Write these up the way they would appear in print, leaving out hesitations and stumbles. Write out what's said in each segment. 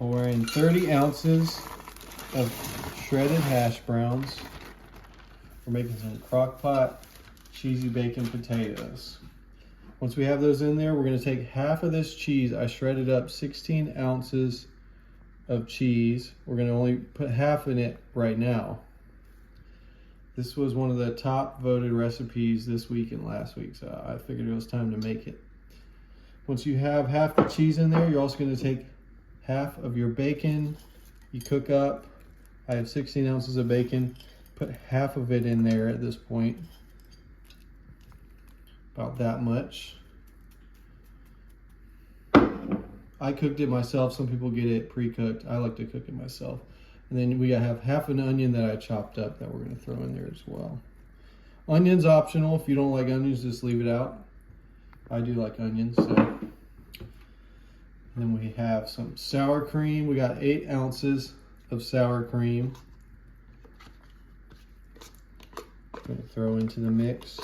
pour in 30 ounces of shredded hash browns. We're making some Crockpot cheesy bacon potatoes. Once we have those in there, we're going to take half of this cheese. I shredded up 16 ounces of cheese. We're going to only put half in it right now. This was one of the top voted recipes this week and last week, so I figured it was time to make it. Once you have half the cheese in there, you're also going to take half of your bacon. You cook up. I have 16 ounces of bacon. Put half of it in there at this point. About that much. I cooked it myself. Some people get it pre-cooked. I like to cook it myself. And then we have half an onion that I chopped up that we're going to throw in there as well. Onion's optional. If you don't like onions, just leave it out. I do like onions, so. And then we have some sour cream. We got 8 ounces of sour cream. I'm going to throw into the mix.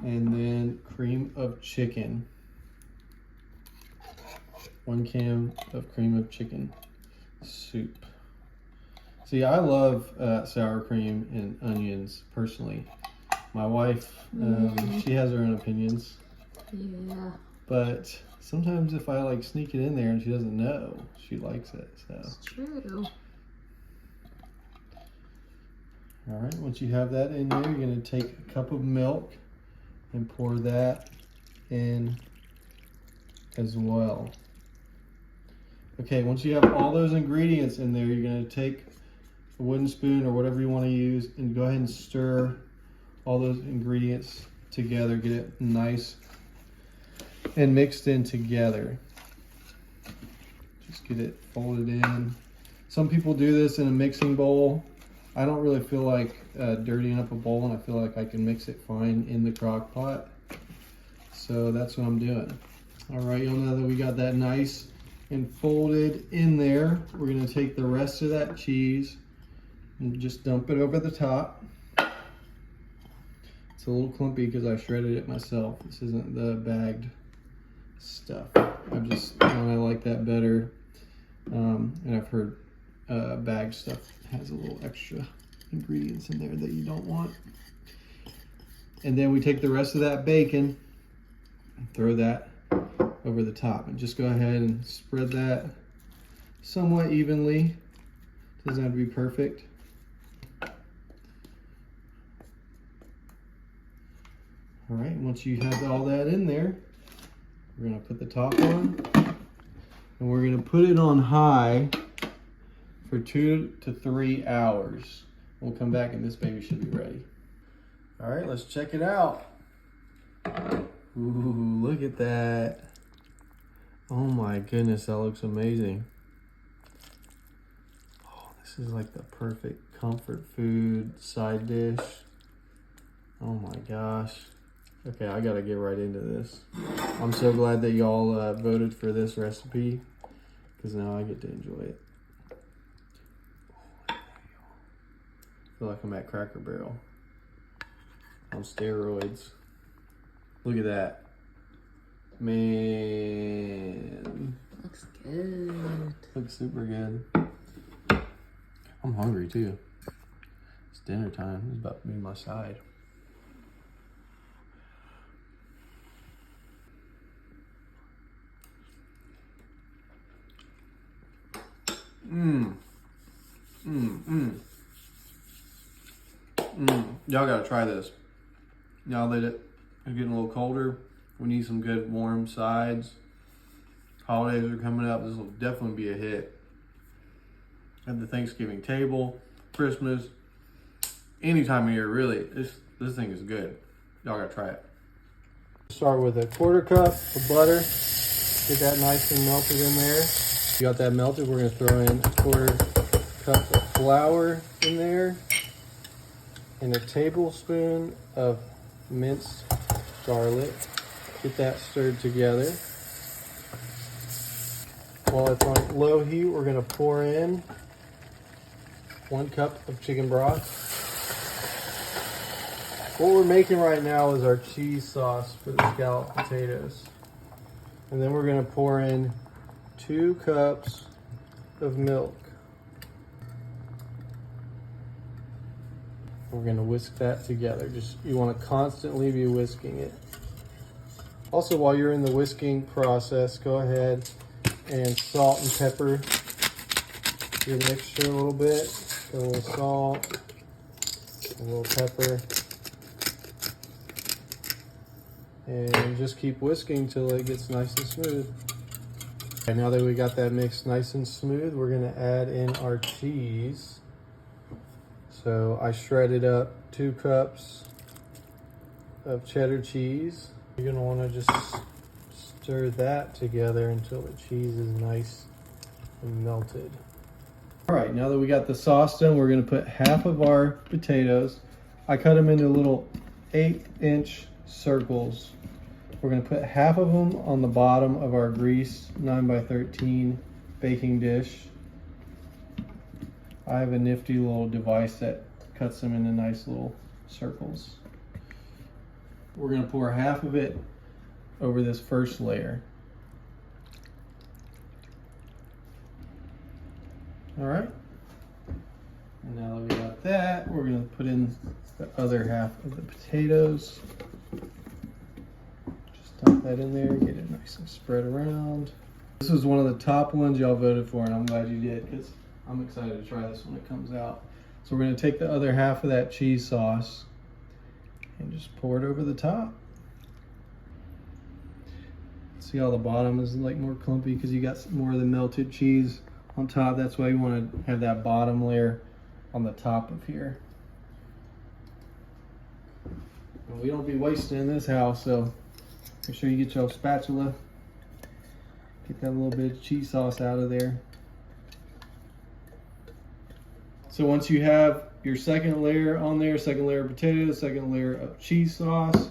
And then cream of chicken. 1 can of cream of chicken soup. See, I love sour cream and onions personally. My wife, she has her own opinions. Yeah. But sometimes if I like sneak it in there and she doesn't know, she likes it. So. It's true. All right, once you have that in there, you're going to take a cup of milk and pour that in as well. Okay, once you have all those ingredients in there, you're going to take a wooden spoon or whatever you want to use and go ahead and stir all those ingredients together. Get it nice and mixed in together. Just get it folded in. Some people do this in a mixing bowl. I don't really feel like dirtying up a bowl, and I feel like I can mix it fine in the crock pot. So that's what I'm doing. All right, you'll know that we got that nice and folded in there. We're gonna take the rest of that cheese and just dump it over the top. It's a little clumpy because I shredded it myself. This isn't the bagged stuff. I like that better. And I've heard bagged stuff has a little extra ingredients in there that you don't want. And then we take the rest of that bacon and throw that over the top, and just go ahead and spread that somewhat evenly. Doesn't have to be perfect. All right, once you have all that in there, we're gonna put the top on, and we're gonna put it on high for 2 to 3 hours. We'll come back and this baby should be ready. All right, let's check it out. Ooh, look at that. Oh my goodness, that looks amazing. Oh, this is like the perfect comfort food side dish. Oh my gosh. Okay, I gotta get right into this. I'm so glad that y'all voted for this recipe, because now I get to enjoy it. I feel like I'm at Cracker Barrel on steroids. Look at that. Man. Looks good. Looks super good. I'm hungry too. It's dinner time. It's about to be my side. Y'all gotta try this. Now that it's getting a little colder, we need some good warm sides. Holidays are coming up. This will definitely be a hit. At the Thanksgiving table, Christmas, any time of year, really. This thing is good. Y'all gotta try it. Start with a 1/4 cup of butter. Get that nice and melted in there. You got that melted, we're gonna throw in a 1/4 cup of flour in there and a tablespoon of minced garlic. Get that stirred together. While it's on low heat, we're gonna pour in 1 cup of chicken broth. What we're making right now is our cheese sauce for the scalloped potatoes. And then we're gonna pour in 2 cups of milk. We're gonna whisk that together. You wanna constantly be whisking it. Also, while you're in the whisking process, go ahead and salt and pepper your mixture a little bit. A little salt, a little pepper. And just keep whisking till it gets nice and smooth. Okay, now that we got that mix nice and smooth, we're gonna add in our cheese. So I shredded up 2 cups of cheddar cheese. You're gonna wanna just stir that together until the cheese is nice and melted. All right, now that we got the sauce done, we're gonna put half of our potatoes. I cut them into little 1/8-inch circles. We're gonna put half of them on the bottom of our greased 9x13 baking dish. I have a nifty little device that cuts them into nice little circles. We're gonna pour half of it over this first layer. All right. And now that we got that, we're gonna put in the other half of the potatoes. Just dump that in there, get it nice and spread around. This was one of the top ones y'all voted for, and I'm glad you did, because I'm excited to try this when it comes out. So we're gonna take the other half of that cheese sauce and just pour it over the top. See how the bottom is like more clumpy because you got more of the melted cheese on top. That's why you want to have that bottom layer on the top of here. And we don't be wasting in this house, so make sure you get your spatula. Get that little bit of cheese sauce out of there. So once you have your second layer on there, second layer of potatoes, second layer of cheese sauce,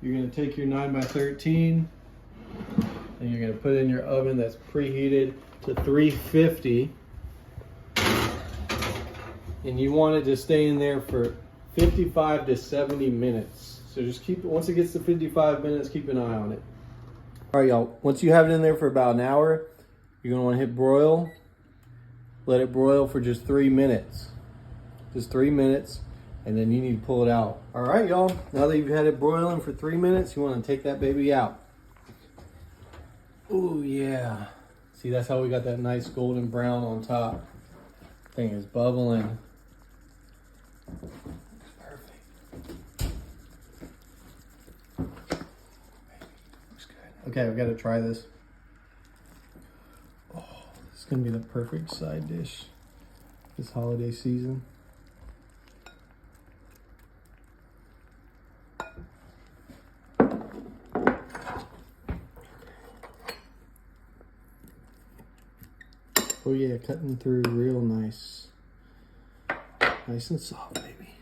you're gonna take your 9x13 and you're gonna put it in your oven that's preheated to 350. And you want it to stay in there for 55 to 70 minutes. So just keep it, once it gets to 55 minutes, keep an eye on it. All right, y'all, once you have it in there for about an hour, you're gonna wanna hit broil. Let it broil for just 3 minutes. Just 3 minutes, and then you need to pull it out. All right, y'all, now that you've had it broiling for 3 minutes, you wanna take that baby out. Oh yeah. See, that's how we got that nice golden brown on top. Thing is bubbling. Perfect. Looks good. Okay, I've got to try this. Oh, this is gonna be the perfect side dish this holiday season. Oh yeah, cutting through real nice. Nice and soft, baby.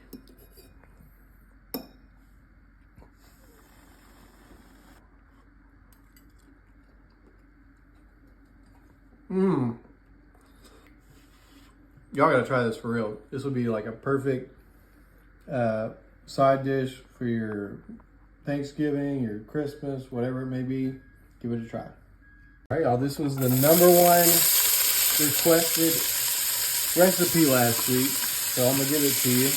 Mmm. Y'all gotta try this for real. This would be like a perfect side dish for your Thanksgiving, your Christmas, whatever it may be. Give it a try. All right, y'all, this was the #1 requested recipe last week, so I'm gonna give it to you.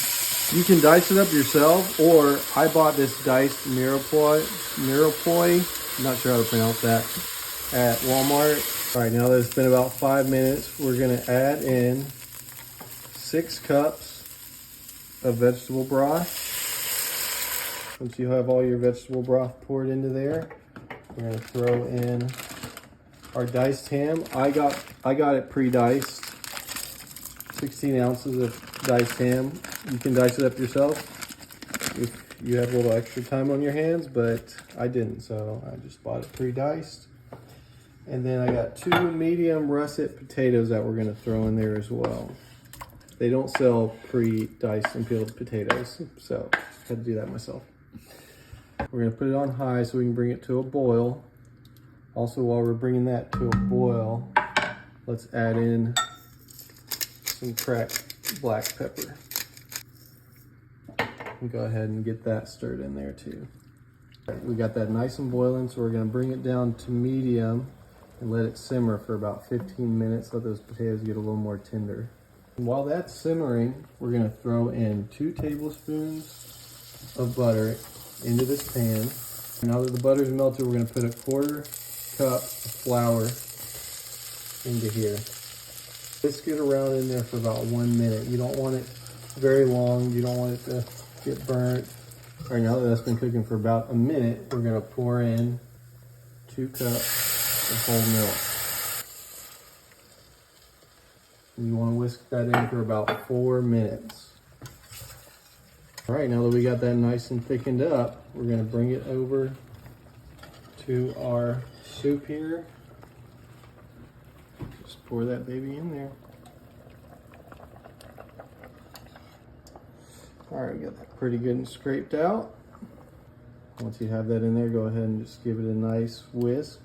You can dice it up yourself, or I bought this diced mirepoix, I'm not sure how to pronounce that, at Walmart. All right, now that it's been about 5 minutes, we're gonna add in 6 cups of vegetable broth. Once you have all your vegetable broth poured into there, we're gonna throw in our diced ham. I got it pre-diced. 16 ounces of diced ham. You can dice it up yourself if you have a little extra time on your hands, but I didn't, so I just bought it pre-diced. And then I got 2 medium russet potatoes that we're gonna throw in there as well. They don't sell pre-diced and peeled potatoes, so I had to do that myself. We're gonna put it on high so we can bring it to a boil. Also, while we're bringing that to a boil, let's add in some cracked black pepper. And go ahead and get that stirred in there too. All right, we got that nice and boiling, so we're gonna bring it down to medium and let it simmer for about 15 minutes. Let those potatoes get a little more tender. And while that's simmering, we're gonna throw in 2 tablespoons of butter into this pan. Now that the butter's melted, we're gonna put a 1/4 cup of flour into here. Whisk it around in there for about 1 minute. You don't want it very long. You don't want it to get burnt. All right, now that that's been cooking for about a minute, we're gonna pour in 2 cups of whole milk. And you wanna whisk that in for about 4 minutes. All right, now that we got that nice and thickened up, we're gonna bring it over to our soup here. Just pour that baby in there. All right, got that pretty good and scraped out. Once you have that in there, go ahead and just give it a nice whisk.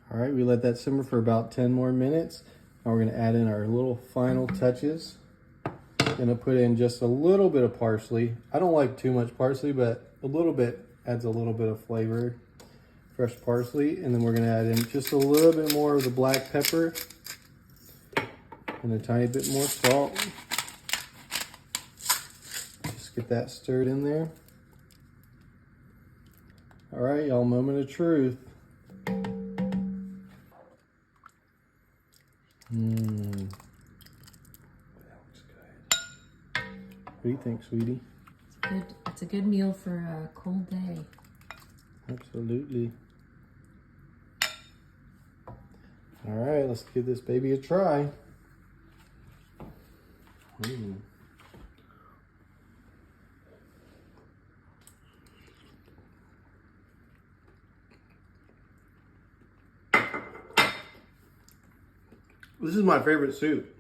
All right, we let that simmer for about 10 more minutes. Now we're gonna add in our little final touches. Gonna put in just a little bit of parsley. I don't like too much parsley, but a little bit adds a little bit of flavor. Fresh parsley, and then we're gonna add in just a little bit more of the black pepper and a tiny bit more salt. Just get that stirred in there. All right, y'all, moment of truth. That looks good. What do you think, sweetie? It's a good meal for a cold day. Absolutely. All right, let's give this baby a try. This is my favorite soup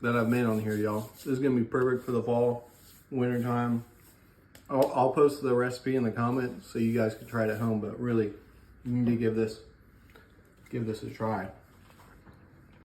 that I've made on here, y'all. This is gonna be perfect for the fall, winter time. I'll post the recipe in the comments so you guys can try it at home, but really, you need to give this a try.